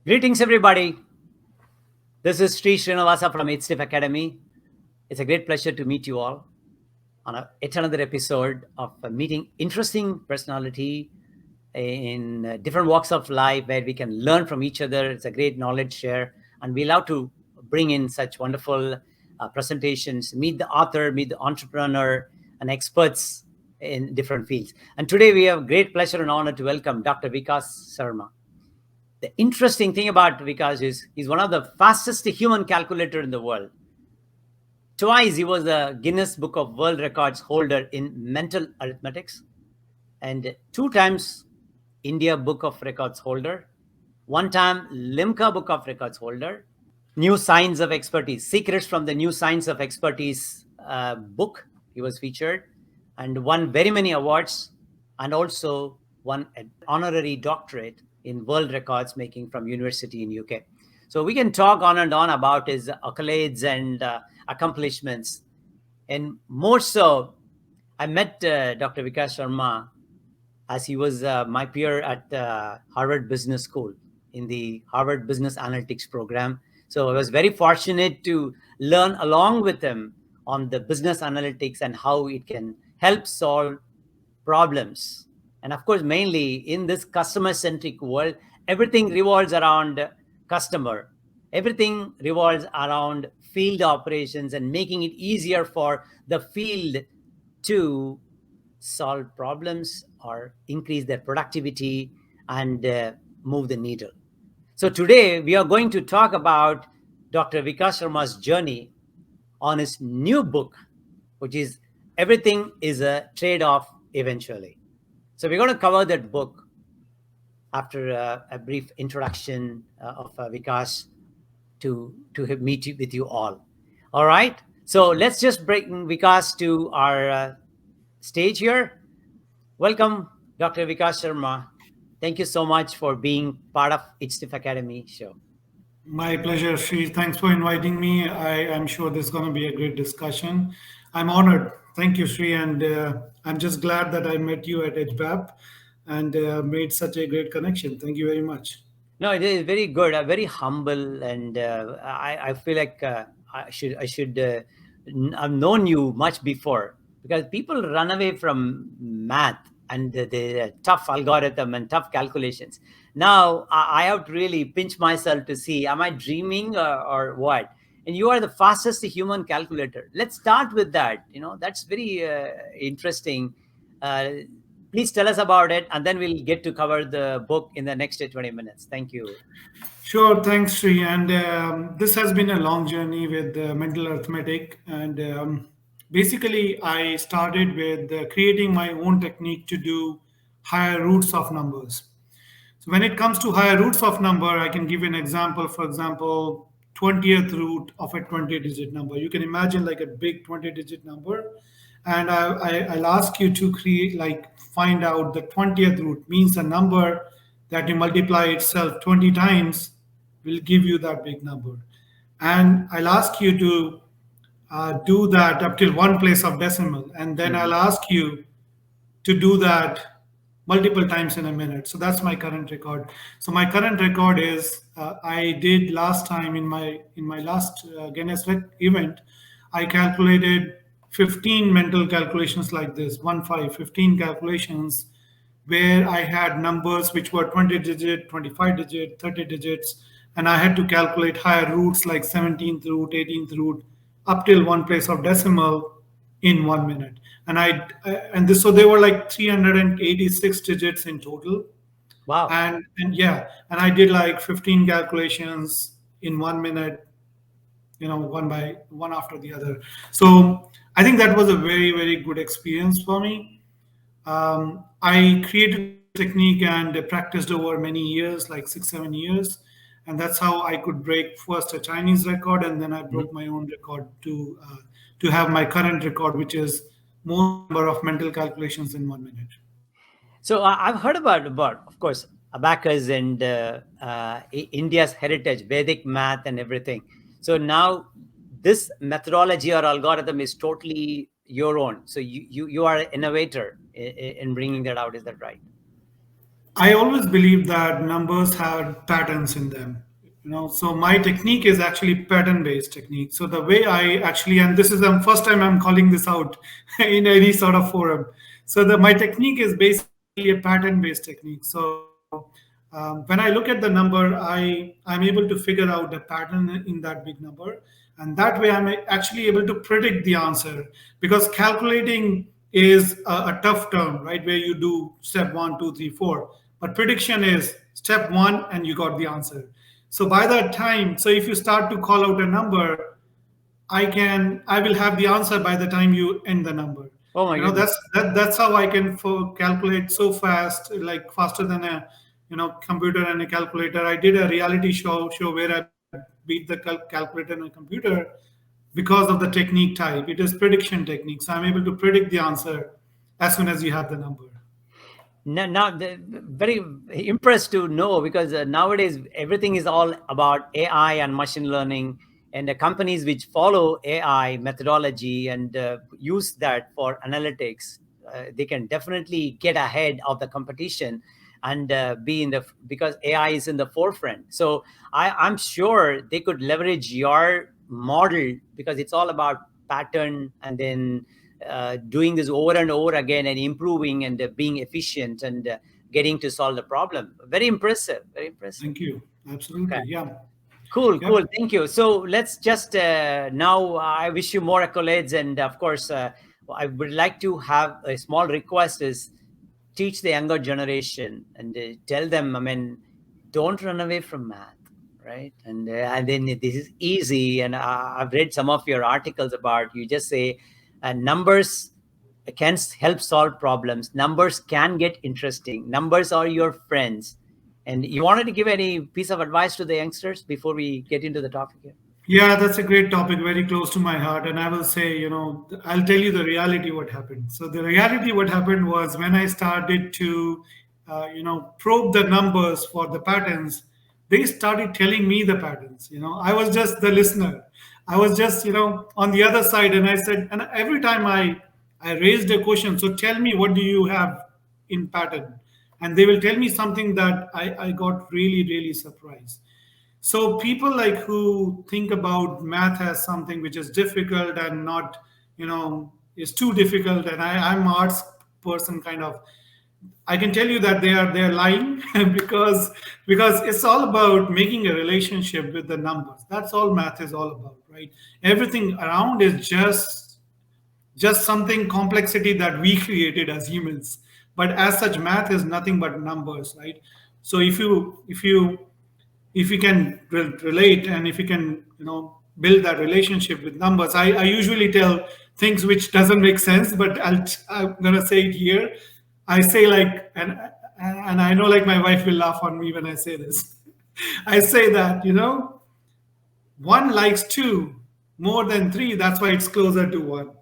Greetings, everybody. This is Sri Srinivasa from HDF Academy. It's a great pleasure to meet you all on yet another episode of meeting interesting personality in different walks of life where we can learn from each other. It's a great knowledge share, and we love to bring in such wonderful presentations, meet the author, meet the entrepreneur, and experts in different fields. And today we have great pleasure and honor to welcome Dr. Vikas Sharma. The interesting thing about Vikas is he's one of the fastest human calculator in the world. Twice he was the Guinness Book of World Records holder in mental arithmetics, and two times India Book of Records holder, one time Limca Book of Records holder, New Science of Expertise, Secrets from the New Science of Expertise book, he was featured, and won very many awards, and also won an honorary doctorate in world records making from university in UK. So we can talk on and on about his accolades and accomplishments. And more so, I met Dr. Vikas Sharma as he was my peer at Harvard Business School in the Harvard Business Analytics program. So I was very fortunate to learn along with him on the business analytics and how it can help solve problems. And of course, mainly in this customer-centric world, everything revolves around customer. Everything revolves around field operations and making it easier for the field to solve problems or increase their productivity and move the needle. So today we are going to talk about Dr. Vikas Sharma's journey on his new book, which is Everything is a Trade-off Eventually. So we're going to cover that book after a brief introduction of Vikas to meet with you all. All right. So let's just bring Vikas to our stage here. Welcome, Dr. Vikas Sharma. Thank you so much for being part of HDF Academy show. My pleasure, Sri. Thanks for inviting me. I am sure this is going to be a great discussion. I'm honored. Thank you, Sri. And I'm just glad that I met you at HBAP and made such a great connection. Thank you very much. No, it is very good, very humble, and I feel like I've known you much before because people run away from math and the tough algorithm and tough calculations. Now I have to really pinch myself to see, am I dreaming or what? And you are the fastest human calculator. Let's start with that. That's very interesting. Uh, Please tell us about it, and then we'll get to cover the book in the next 20 minutes. Thank you. Sure. Thanks, Sri. And this has been a long journey with mental arithmetic. And basically, I started with creating my own technique to do higher roots of numbers. So when it comes to higher roots of number, I can give you an example. For example, 20th root of a 20-digit number. You can imagine like a big 20-digit number. And I'll ask you to create, like, find out the 20th root means a number that you multiply itself 20 times will give you that big number. And I'll ask you to do that up till one place of decimal. And then I'll ask you to do that multiple times in a minute. So that's my current record. So my current record is I did last time in my last Guinness event, I calculated 15 mental calculations like this, 15 calculations where I had numbers which were 20 digit, 25 digit, 30 digits, and I had to calculate higher roots like 17th root, 18th root, up till one place of decimal in 1 minute. And so they were like 386 digits in total. Wow. And yeah, and I did like 15 calculations in 1 minute, one after the other. So I think that was a very, very good experience for me. I created this technique and practiced over many years, like 6-7 years, and that's how I could break first a Chinese record, and then I broke my own record to have my current record, which is most number of mental calculations in 1 minute. So I've heard about, of course, abacus and India's heritage, Vedic math and everything. So now this methodology or algorithm is totally your own. So you are an innovator in bringing that out. Is that right? I always believe that numbers had patterns in them. So my technique is actually pattern-based technique. So the way I actually, and this is the first time I'm calling this out in any sort of forum. So my technique is basically a pattern-based technique. So when I look at the number, I'm able to figure out a pattern in that big number, and that way I'm actually able to predict the answer, because calculating is a tough term, right? Where you do step one, two, three, four, but prediction is step one and you got the answer. So by that time, so if you start to call out a number, I will have the answer by the time you end the number. Oh my goodness. That's how I can calculate so fast, like faster than a computer and a calculator. I did a reality show where I beat the calculator and a computer because of the technique type. It is prediction technique, so I'm able to predict the answer as soon as you have the number. Now, very impressed to know, because nowadays everything is all about AI and machine learning, and the companies which follow AI methodology and use that for analytics, they can definitely get ahead of the competition and be in the, because AI is in the forefront. So I'm sure they could leverage your model, because it's all about pattern, and then doing this over and over again and improving and being efficient and getting to solve the problem. Very impressive. Very impressive. Thank you. Okay. Absolutely. Yeah. Cool, cool. Yep. Thank you. So let's just now, I wish you more accolades. And of course, I would like to have a small request is teach the younger generation and tell them, I mean, don't run away from math, right? And then this is easy. And I've read some of your articles about, you just say numbers can help solve problems. Numbers can get interesting. Numbers are your friends. And you wanted to give any piece of advice to the youngsters before we get into the topic here? Yeah, that's a great topic, very close to my heart. And I will say, I'll tell you the reality what happened. So the reality what happened was when I started to, probe the numbers for the patterns, they started telling me the patterns. I was just the listener. I was just, on the other side, and I said, and every time I raised a question, so tell me what do you have in pattern, and they will tell me something that I got really really surprised. So people like who think about math as something which is difficult and not, is too difficult, and I'm arts person kind of. I can tell you that they're lying because it's all about making a relationship with the numbers. That's all math is all about, right? Everything around is just something complexity that we created as humans. But as such, math is nothing but numbers, right? So if you can relate, and if you can build that relationship with numbers, I usually tell things which doesn't make sense, but I'm gonna say it here. I say like, and I know like my wife will laugh on me when I say this. I say that one likes two more than three, that's why it's closer to one.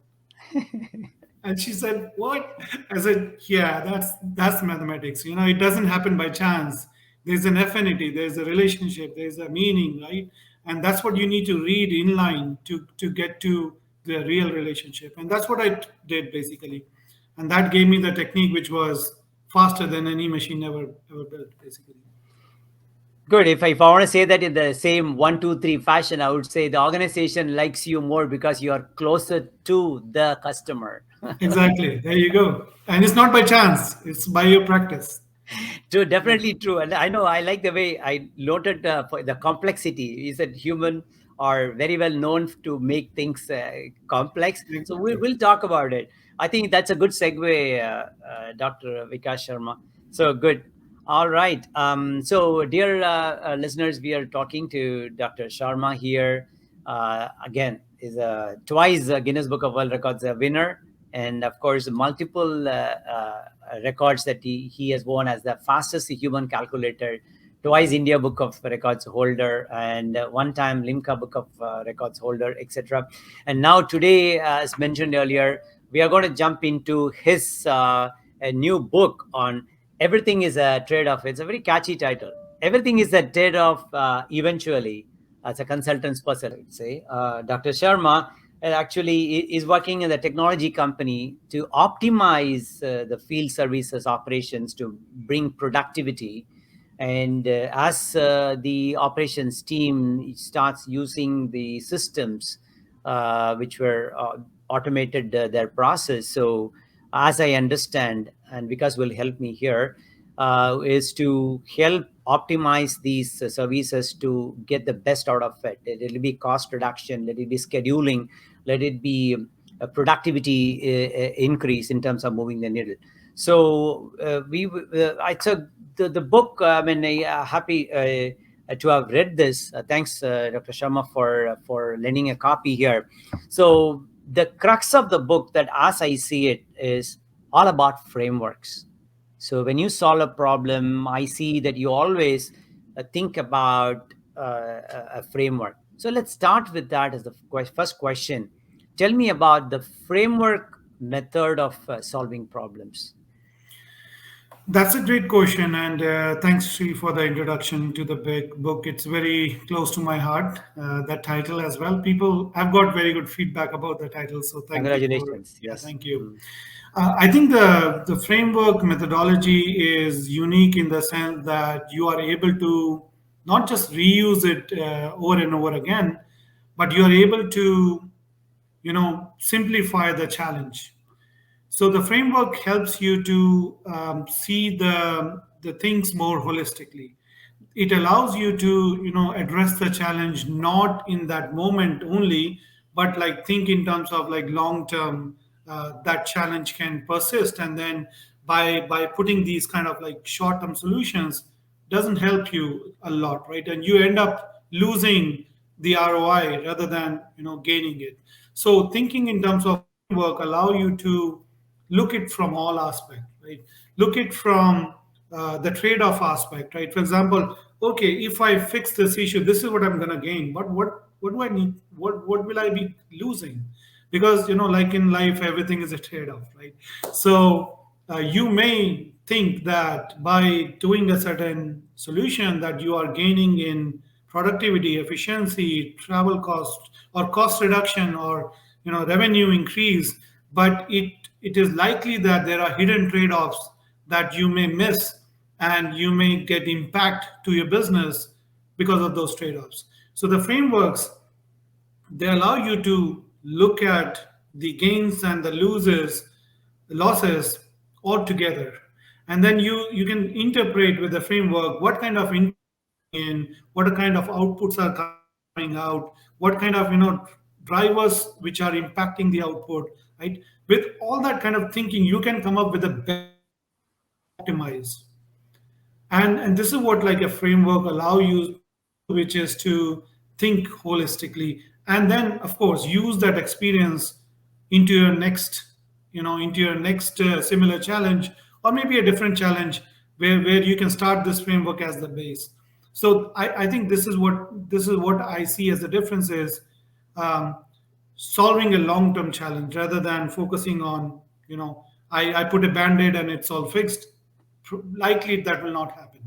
And she said, "What?" I said, "Yeah, that's mathematics. It doesn't happen by chance. There's an affinity, there's a relationship, there's a meaning, right? And that's what you need to read in line to get to the real relationship. And that's what I did basically. And that gave me the technique which was faster than any machine ever built, basically. Good. If I want to say that in the same 1, 2, 3 fashion, I would say the organization likes you more because you are closer to the customer. Exactly. There you go. And it's not by chance; it's by your practice. True, definitely true. And I know I like the way I noted for the complexity. Is that human are very well known to make things complex. So Exactly. we'll talk about it. I think that's a good segue, Dr. Vikas Sharma. So good. All right. So, dear listeners, we are talking to Dr. Sharma here. Again, is a twice Guinness Book of World Records winner, and of course, multiple records that he has won as the fastest human calculator, twice India Book of Records holder, and one time Limca Book of Records holder, etc. And now today, as mentioned earlier, we are going to jump into his a new book on everything is a trade-off. It's a very catchy title. Everything is a trade-off eventually, as a consultant's person, I would say. Dr. Sharma, actually is working in the technology company to optimize the field services operations to bring productivity. And as the operations team starts using the systems which were automated their process. So as I understand, and because will help me here, is to help optimize these services to get the best out of it. It will be cost reduction, let it be scheduling, let it be a productivity increase in terms of moving the needle. So I took the book. I mean, happy to have read this. Thanks, Dr. Sharma, for lending a copy here. So the crux of the book, that as I see it, is all about frameworks. So when you solve a problem, I see that you always think about a framework. So let's start with that as the first question. Tell me about the framework method of solving problems. That's a great question, and thanks, Sri, for the introduction to the big book. It's very close to my heart, that title as well. People have got very good feedback about the title, so thank you for, Congratulations. yeah, Yes. thank you. I think the framework methodology is unique in the sense that you are able to not just reuse it over and over again, but you are able to, simplify the challenge. So the framework helps you to see the things more holistically. It allows you to address the challenge not in that moment only, but like think in terms of like long term. That challenge can persist, and then by putting these kind of like short term solutions doesn't help you a lot, right? And you end up losing the ROI rather than gaining it. So thinking in terms of framework allow you to look it from all aspect, right? Look it from the trade-off aspect, right? For example, okay, if I fix this issue, this is what I'm going to gain, but what do I need, what will I be losing? Because like in life, everything is a trade-off, right? So you may think that by doing a certain solution that you are gaining in productivity, efficiency, travel cost, or cost reduction, or revenue increase, but it is likely that there are hidden trade-offs that you may miss, and you may get impact to your business because of those trade-offs. So the frameworks, they allow you to look at the gains and the losses all together, and then you can interpret with the framework what kind of income is coming in, what kind of outputs are coming out, what kind of drivers which are impacting the output, right? With all that kind of thinking, you can come up with the best solution to optimize. And this is what like a framework allows you, which is to think holistically, and then of course use that experience into your next similar challenge, or maybe a different challenge, where you can start this framework as the base. So I think this is what I see as the difference is, um, solving a long-term challenge rather than focusing on, I put a band-aid and it's all fixed. Likely that will not happen.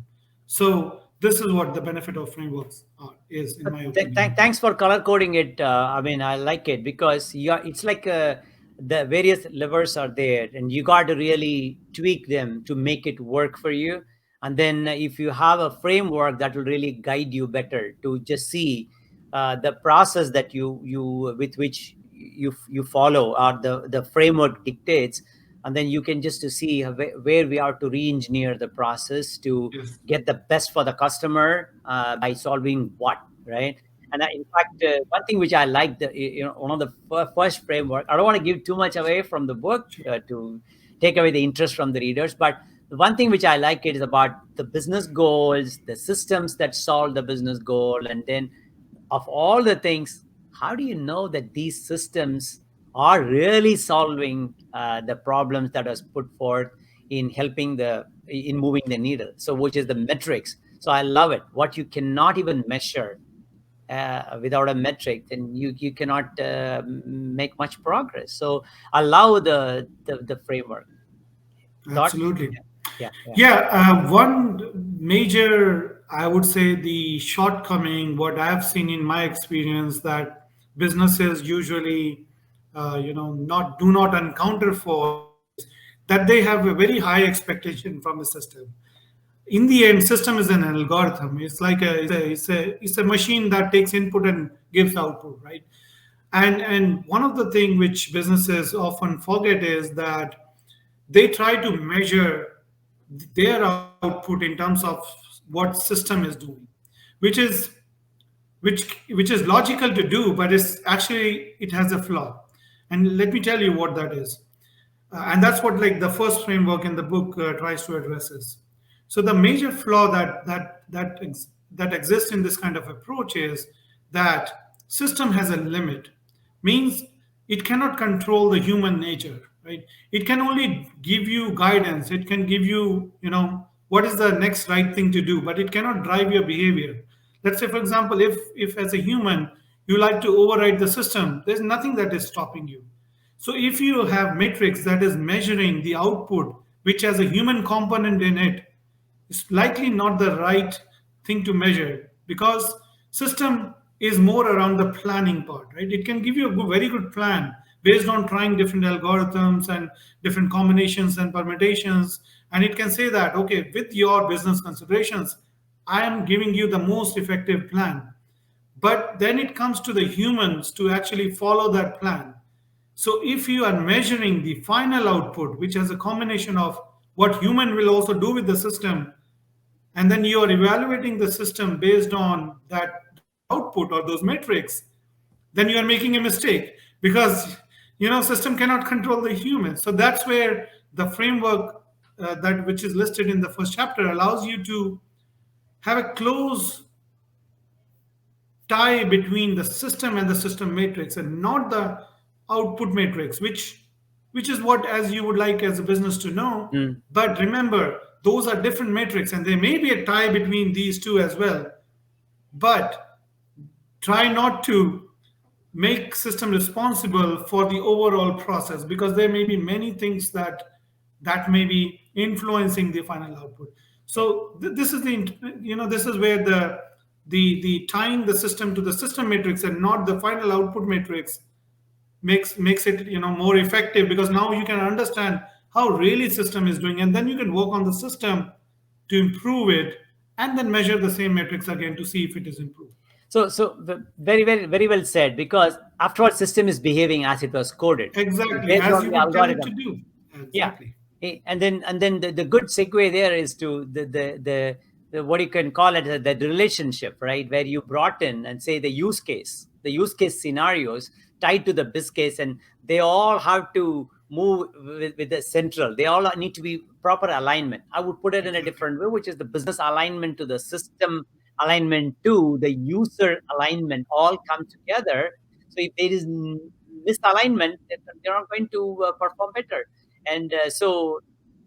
So this is what the benefit of frameworks is, in my opinion. Thanks for color coding it. I mean, I like it because it's like the various levers are there, and you got to really tweak them to make it work for you. And then if you have a framework that will really guide you better to just see the process that you with which you follow, or the framework dictates, and then you can just to see where we are to re-engineer the process to Yes, get the best for the customer by solving what, right? And in fact, one thing which I like, one of the first framework, I don't want to give too much away from the book sure. to take away the interest from the readers, but the one thing which I like it is about the business goals, the systems that solve the business goal, and then of all the things, how do you know that these systems are really solving the problems that was put forth in helping in moving the needle? So which is the metrics. So I love it. What you cannot even measure without a metric, then you cannot make much progress. So I love the framework. Thoughts? Absolutely. Yeah, yeah. Yeah, one major, I would say, the shortcoming, what I've seen in my experience, that businesses usually not do not encounter for is that they have a very high expectation from the system. In the end, system is an algorithm. It's like a machine that takes input and gives output, right? And one of the thing which businesses often forget is that they try to measure their output in terms of what system is doing, which is which is logical to do, but it's actually it has a flaw. And let me tell you what that is. And that's what like the first framework in the book tries to address is. So the major flaw that exists in this kind of approach is that system has a limit, means it cannot control the human nature, right? It can only give you guidance. It can give you, what is the next right thing to do, but it cannot drive your behavior. Let's say, for example, if as a human you like to override the system, there's nothing that is stopping you. So if you have matrix that is measuring the output, which has a human component in it, it's likely not the right thing to measure because system is more around the planning part, right? It can give you a very good plan based on trying different algorithms and different combinations and permutations, and it can say that, okay, with your business considerations, I am giving you the most effective plan. But then it comes to the humans to actually follow that plan. So if you are measuring the final output, which has a combination of what human will also do with the system, and then you are evaluating the system based on that output or those metrics, then you are making a mistake because system cannot control the human. So that's where the framework that which is listed in the first chapter allows you to have a close tie between the system and the system matrix and not the output matrix, which is what as you would like as a business to know. Mm. But remember, those are different metrics and there may be a tie between these two as well. But try not to make system responsible for the overall process because there may be many things that may be influencing the final output. So this is this is where the tying the system to the system matrix and not the final output matrix makes it more effective because now you can understand how really system is doing and then you can work on the system to improve it and then measure the same metrics again to see if it is improved. Very, very, very well said. Because after all, system is behaving as it was coded Exactly, based as on you the would tell it to algorithm. do. Yeah. Exactly. And then the good segue there is to the what you can call it the relationship, right? Where you brought in and say the use case scenarios tied to the business case, and they all have to move with the central. They all need to be proper alignment. I would put it in a Exactly. different way, which is the business alignment to the system alignment to the user alignment all come together. So if there is misalignment, they're not going to perform better. And so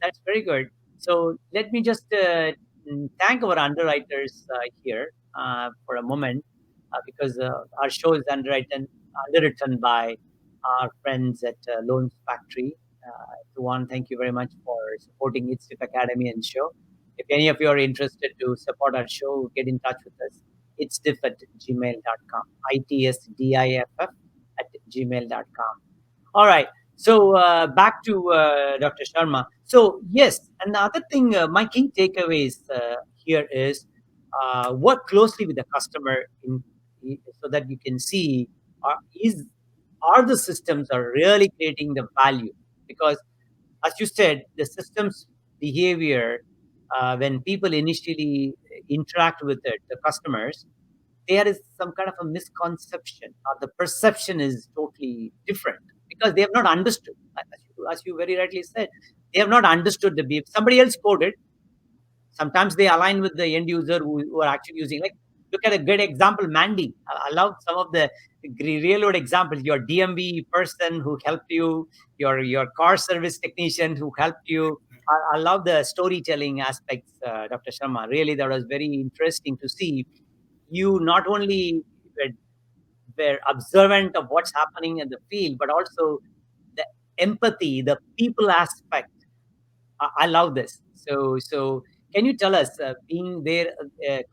that's very good. So let me just thank our underwriters here for a moment because our show is underwritten by our friends at Loans Factory. One, thank you very much for supporting ITSTIF Academy and show. If any of you are interested to support our show, get in touch with us. ITSDIF at gmail.com. ITSDIFF at gmail.com. All right. So back to Dr. Sharma. So yes, and the other thing, my key takeaways here is work closely with the customer so that you can see is are the systems are really creating the value, because as you said, the system's behavior when people initially interact with it, the customers, there is some kind of a misconception or the perception is totally different because they have not understood. As you very rightly said, they have not understood the behavior. Somebody else coded. Sometimes they align with the end user who are actually using. Like, look at a good example, Mandy. I love some of the real world examples. Your DMV person who helped you, your car service technician who helped you. I love the storytelling aspects, Dr. Sharma. Really, that was very interesting to see. You not only were observant of what's happening in the field, but also the empathy, the people aspect. I love this. So can you tell us, being there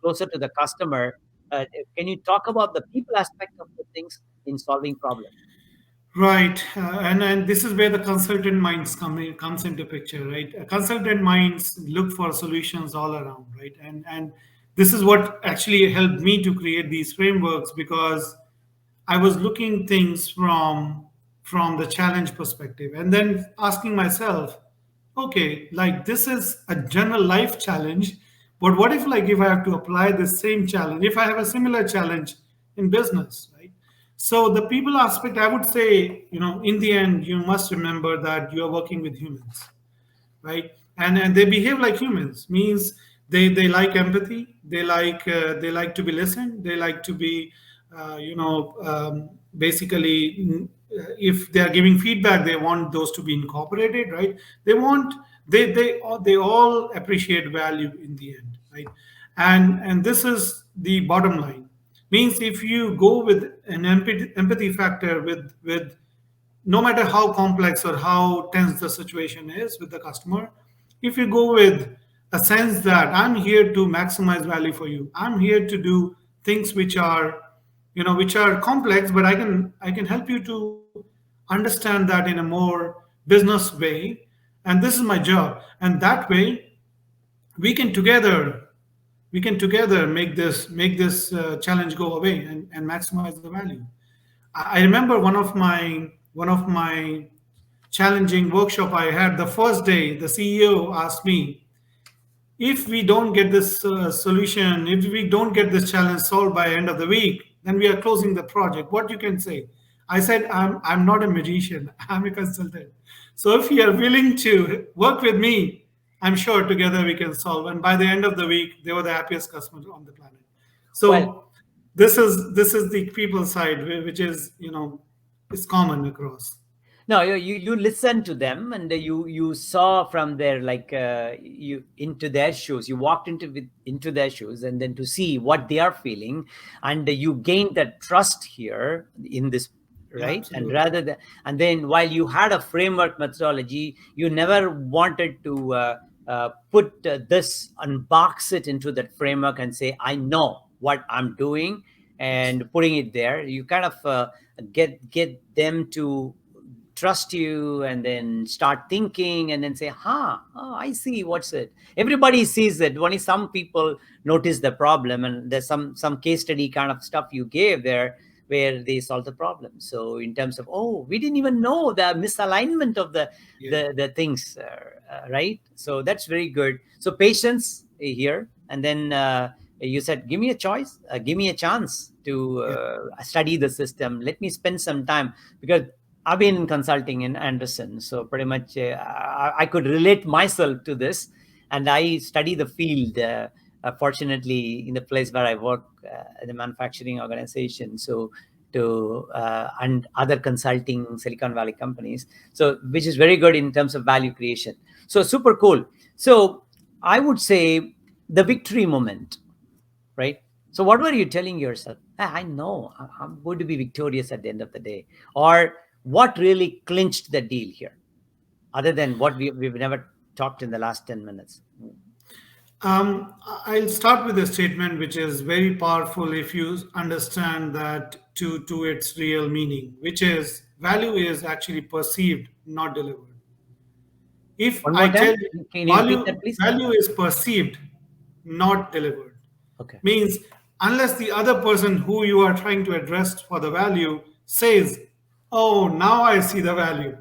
closer to the customer, can you talk about the people aspect of the things? in solving problems. Right, and this is where the consultant minds comes into picture, right? Consultant minds look for solutions all around, right? And this is what actually helped me to create these frameworks, because I was looking things from the challenge perspective, and then asking myself, okay, like this is a general life challenge, but what if, like, if I have to apply the same challenge, if I have a similar challenge in business, right? So the people aspect, I would say, in the end, you must remember that you are working with humans, right? And they behave like humans, means they like empathy, they like to be listened, they like to be basically, if they are giving feedback, they want those to be incorporated, right? They want, they all appreciate value in the end, right? And this is the bottom line, means if you go with an empathy factor, with no matter how complex or how tense the situation is with the customer, if you go with a sense that I'm here to maximize value for you, I'm here to do things which are, which are complex, but I can help you to understand that in a more business way, and this is my job, and that way we can together make this challenge go away, and maximize the value. I remember one of my challenging workshop I had. The first day, the CEO asked me, if we don't get this solution, if we don't get this challenge solved by end of the week, then we are closing the project. What you can say? I said, I'm not a magician. I'm a consultant. So if you are willing to work with me, I'm sure together we can solve. And by the end of the week, they were the happiest customers on the planet. Well, So this is the people side, which is, is common across. no, you listen to them, and you saw from their, like, you into their shoes. You walked into their shoes, and then to see what they are feeling, and you gained that trust here in this, Yeah, right? And absolutely. rather than, and then while you had a framework methodology, you never wanted to put this, unbox it into that framework and say, I know what I'm doing, Yes. and putting it there. You kind of get them to trust you, and then start thinking, and then say, oh, I see what's it. Everybody sees it. Only some people notice the problem, and there's some case study kind of stuff you gave there where they solve the problem. So in terms of, oh, we didn't even know the misalignment of the Yeah. the things, right? So that's very good. So patience here, and then you said, give me a choice, give me a chance to Yeah. study the system, let me spend some time, because I've been in consulting in Anderson, so pretty much I could relate myself to this, and I study the field. Fortunately, in the place where I work, in a manufacturing organization, so to and other consulting Silicon Valley companies, so which is very good in terms of value creation. So super cool. So I would say the victory moment, right? So what were you telling yourself? "Ah, I know I'm going to be victorious at the end of the day," or what really clinched the deal here, other than what we've never talked in the last 10 minutes? I'll start with a statement which is very powerful if you understand that to its real meaning, which is value is actually perceived, not delivered. If One I more tell time, you can you repeat value that, please? value is perceived, not delivered, Okay. means unless the other person who you are trying to address for the value says, "Oh, now I see the value,"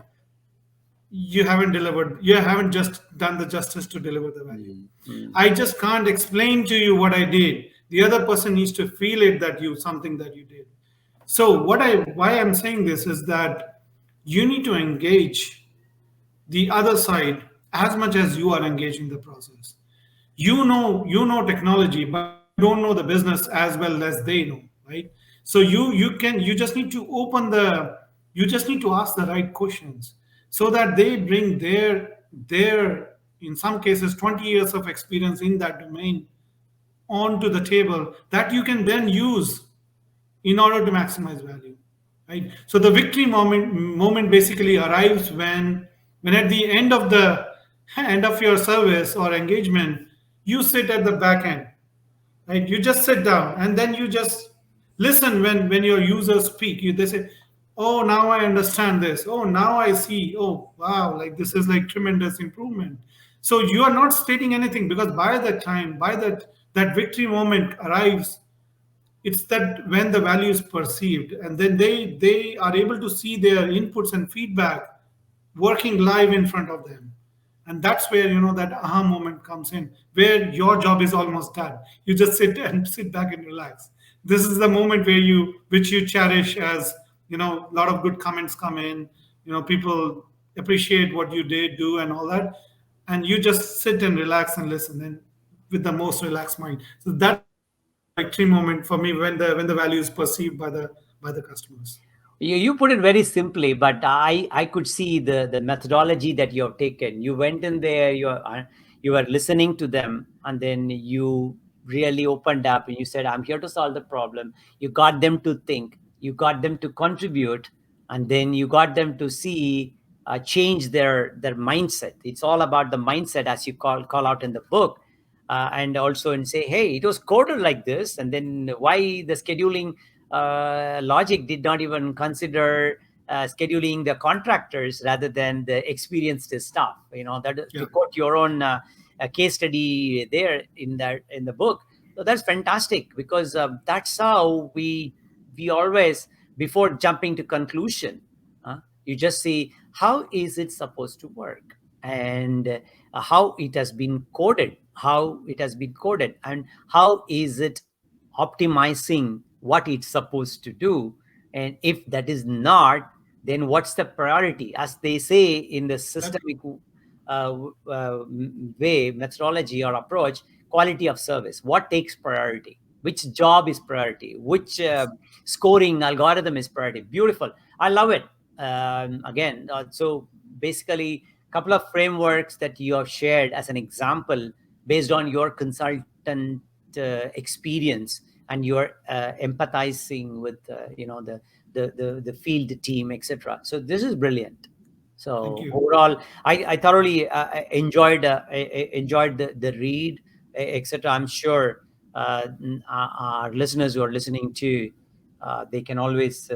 you haven't just done the justice to deliver the value. Mm, mm. I just can't explain to you what I did. The other person needs to feel it, that you something that you did. So why I'm saying this is that you need to engage the other side as much as you are engaging the process. You know technology, but you don't know the business as well as they know, right? So you just need to you just need to ask the right questions, so that they bring their, in some cases, 20 years of experience in that domain onto the table, that you can then use in order to maximize value, right? So the victory moment basically arrives when at the end of your service or engagement, you sit at the back end, right? You just sit down, and then you just listen when your users speak. They say, oh, now I understand this, oh, now I see, oh wow, like this is like tremendous improvement. So you are not stating anything, because by that time, by that victory moment arrives, it's that when the value is perceived, and then they are able to see their inputs and feedback working live in front of them. And that's where, that aha moment comes in, where your job is almost done. You just sit back and relax. This is the moment where which you cherish, as a lot of good comments come in, people appreciate what you did do and all that, and you just sit and relax and listen, and with the most relaxed mind. So that's the victory moment for me, when the value is perceived by the customers. You put it very simply, but I could see the methodology that you have taken. You went in there, you were listening to them, and then you really opened up and you said, I'm here to solve the problem. You got them to think, you got them to contribute, and then you got them to see change their mindset. It's all about the mindset, as you call out in the book. And also and say, hey, it was coded like this, and then why the scheduling logic did not even consider scheduling the contractors rather than the experienced staff. That Yeah. to quote your own case study there in the book. So that's fantastic, because that's how we always, before jumping to conclusion, you just see how is it supposed to work, and how it has been coded, and how is it optimizing what it's supposed to do. And if that is not, then what's the priority, as they say in the systemic way, methodology or approach, quality of service. What takes priority, which job is priority, which scoring algorithm is priority. Beautiful, I love it. Again, so basically a couple of frameworks that you have shared as an example based on your consultant experience, and you're empathizing with the field team, etc. So this is brilliant. Thank So you. overall, I thoroughly enjoyed the read, etc. I'm sure our listeners who are listening to, they can always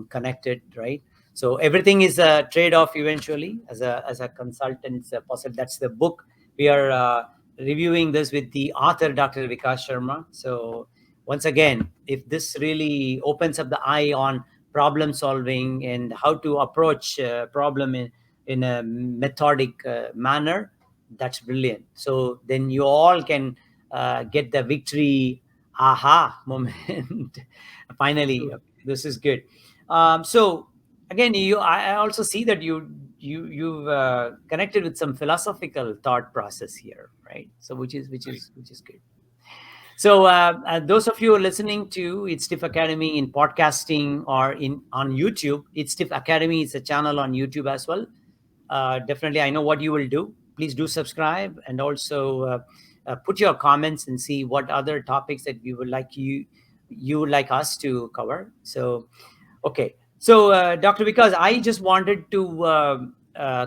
connect it, right? So everything is a trade-off eventually, as a consultant. Possible. That's the book we are reviewing this with the author, Dr. Vikas Sharma. So once again, if this really opens up the eye on problem solving and how to approach problem in a methodic manner, that's brilliant. So then you all can get the victory aha moment. Finally, True. this is good. So again, I also see that you've connected with some philosophical thought process here, right? So which is good. So those of you listening to It's Stiff Academy in podcasting or on YouTube, It's Stiff Academy is a channel on YouTube as well. Definitely, I know what you will do. Please do subscribe, and also put your comments and see what other topics that you would like us to cover. So okay. So, Dr. Vikas, I just wanted to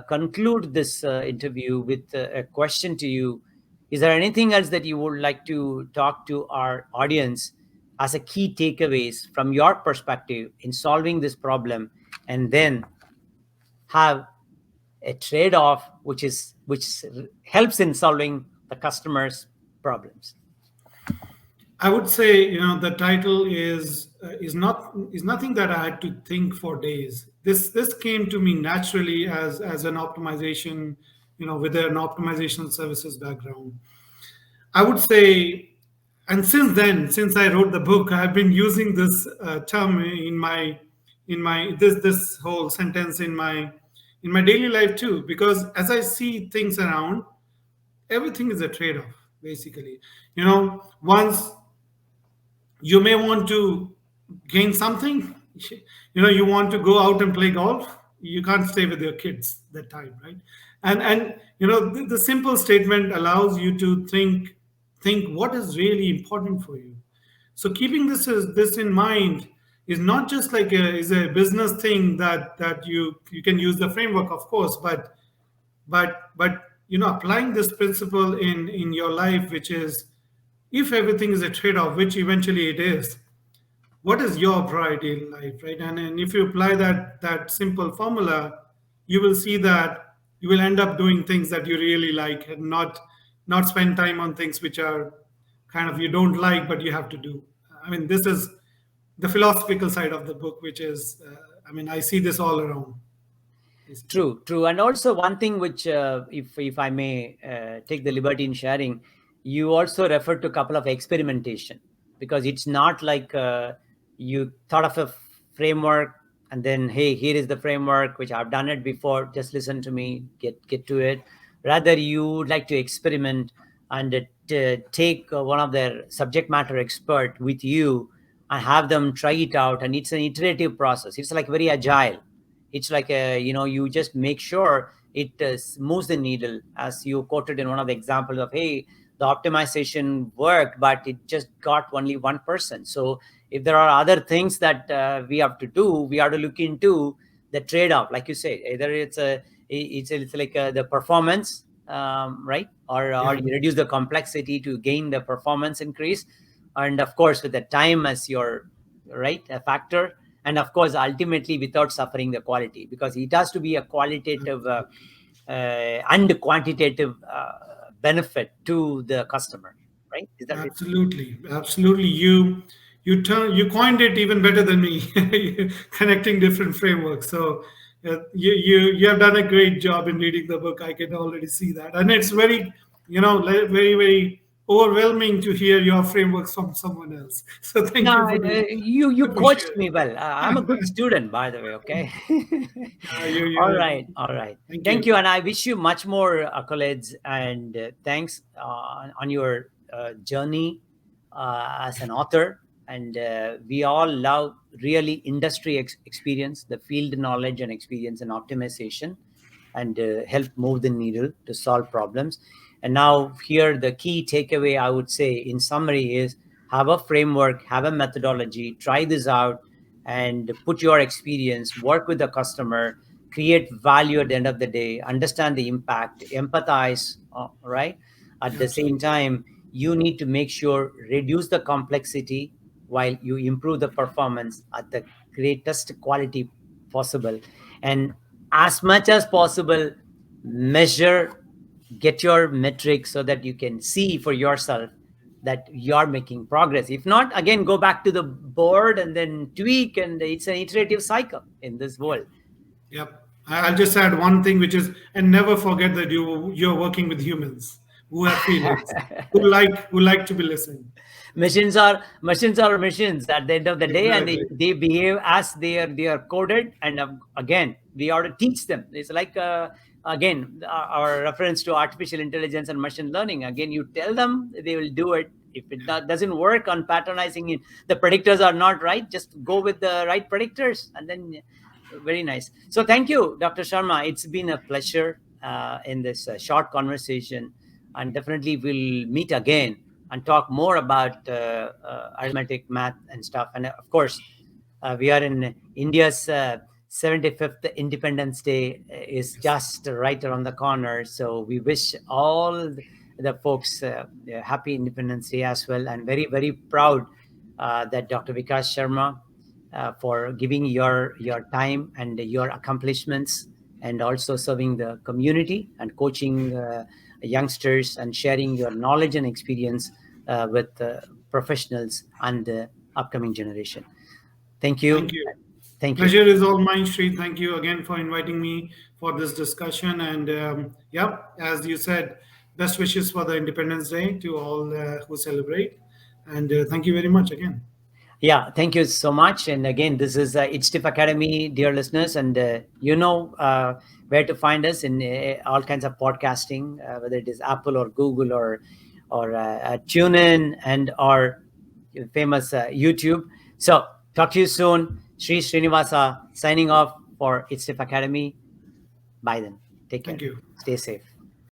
conclude this interview with a question to you. Is there anything else that you would like to talk to our audience as a key takeaways from your perspective in solving this problem, and then have a trade-off which helps in solving the customer's problems? I would say, the title is nothing that I had to think for days. This came to me naturally as an optimization, with an optimization services background. I would say, and since then, since I wrote the book, I've been using this term in my this whole sentence in my daily life too. Because as I see things around, everything is a trade-off, basically. Once you may want to gain something, you want to go out and play golf, you can't stay with your kids that time, right? And the simple statement allows you to think what is really important for you. So keeping this in mind is not just like a business thing that you can use the framework, of course, but applying this principle in your life, which is, if everything is a trade-off, which eventually it is, what is your priority in life, right? And if you apply that simple formula, you will see that you will end up doing things that you really like, and not spend time on things which are kind of you don't like but you have to do. I mean, this is the philosophical side of the book, which is, I mean, I see this all around, basically. True, true. And also one thing which, if I may take the liberty in sharing, you also refer to a couple of experimentation, because it's not like you thought of a framework and then, hey, here is the framework which I've done it before. Just listen to me, get to it. Rather, you would like to experiment and take one of their subject matter expert with you and have them try it out. And it's an iterative process. It's like very agile. It's like you just make sure it moves the needle, as you quoted in one of the examples of, hey, the optimization worked but it just got only 1%. So if there are other things that we have to do, we have to look into the trade-off, like you say, either it's like the performance, right, or Yeah, you reduce the complexity to gain the performance increase, and of course with the time as your right a factor, and of course ultimately without suffering the quality, because it has to be a qualitative and quantitative benefit to the customer, right? Is that it? absolutely, absolutely. You coined it even better than me, connecting different frameworks. So you have done a great job in reading the book. I can already see that, and it's very, very very overwhelming to hear your frameworks from someone else. So thank No, you for doing. you Good for coached sharing. me well. I'm a good student, by the way. Okay. All You. right, all right. Thank Thank you, you. and I wish you much more accolades and thanks on your journey as an author. And we all love really industry experience, the field knowledge and experience and optimization, and help move the needle to solve problems. And now, here, the key takeaway I would say in summary is, have a framework, have a methodology, try this out, and put your experience, work with the customer, create value at the end of the day, understand the impact, empathize, right? At the same Absolutely. time, you need to make sure reduce the complexity while you improve the performance at the greatest quality possible. And as much as possible, measure, get your metrics so that you can see for yourself that you're making progress. If not, again, go back to the board and then tweak, and it's an iterative cycle in this world. Yep. I'll just add one thing, which is, and never forget that you're working with humans who have feelings, who like to be listened. Machines are machines at the end of the day, and Exactly. they behave as they are coded. And again, we ought to teach them. It's like again our reference to artificial intelligence and machine learning. Again, you tell them, they will do it. If it doesn't work on patronizing it, the predictors are not right, just go with the right predictors, and then very nice. So thank you, Dr. Sharma. It's been a pleasure in this short conversation, and definitely we'll meet again and talk more about arithmetic, math, and stuff. And of course, we are in India's 75th Independence Day is just right around the corner. So we wish all the folks a happy Independence Day as well. And very, very proud that Dr. Vikas Sharma for giving your time and your accomplishments, and also serving the community and coaching youngsters and sharing your knowledge and experience with professionals and the upcoming generation. Thank Thank you. you. Thank you. Pleasure is all mine, Sri. Thank you again for inviting me for this discussion. And yep, as you said, best wishes for the Independence Day to all who celebrate. And thank you very much again. Yeah, thank you so much. And again, this is It's Tip Academy, dear listeners, and where to find us in all kinds of podcasting, whether it is Apple or Google or TuneIn and or famous YouTube. So talk to you soon. Sri Srinivasa signing off for It's Tip Academy. Bye then. Take care. Thank you. Stay safe.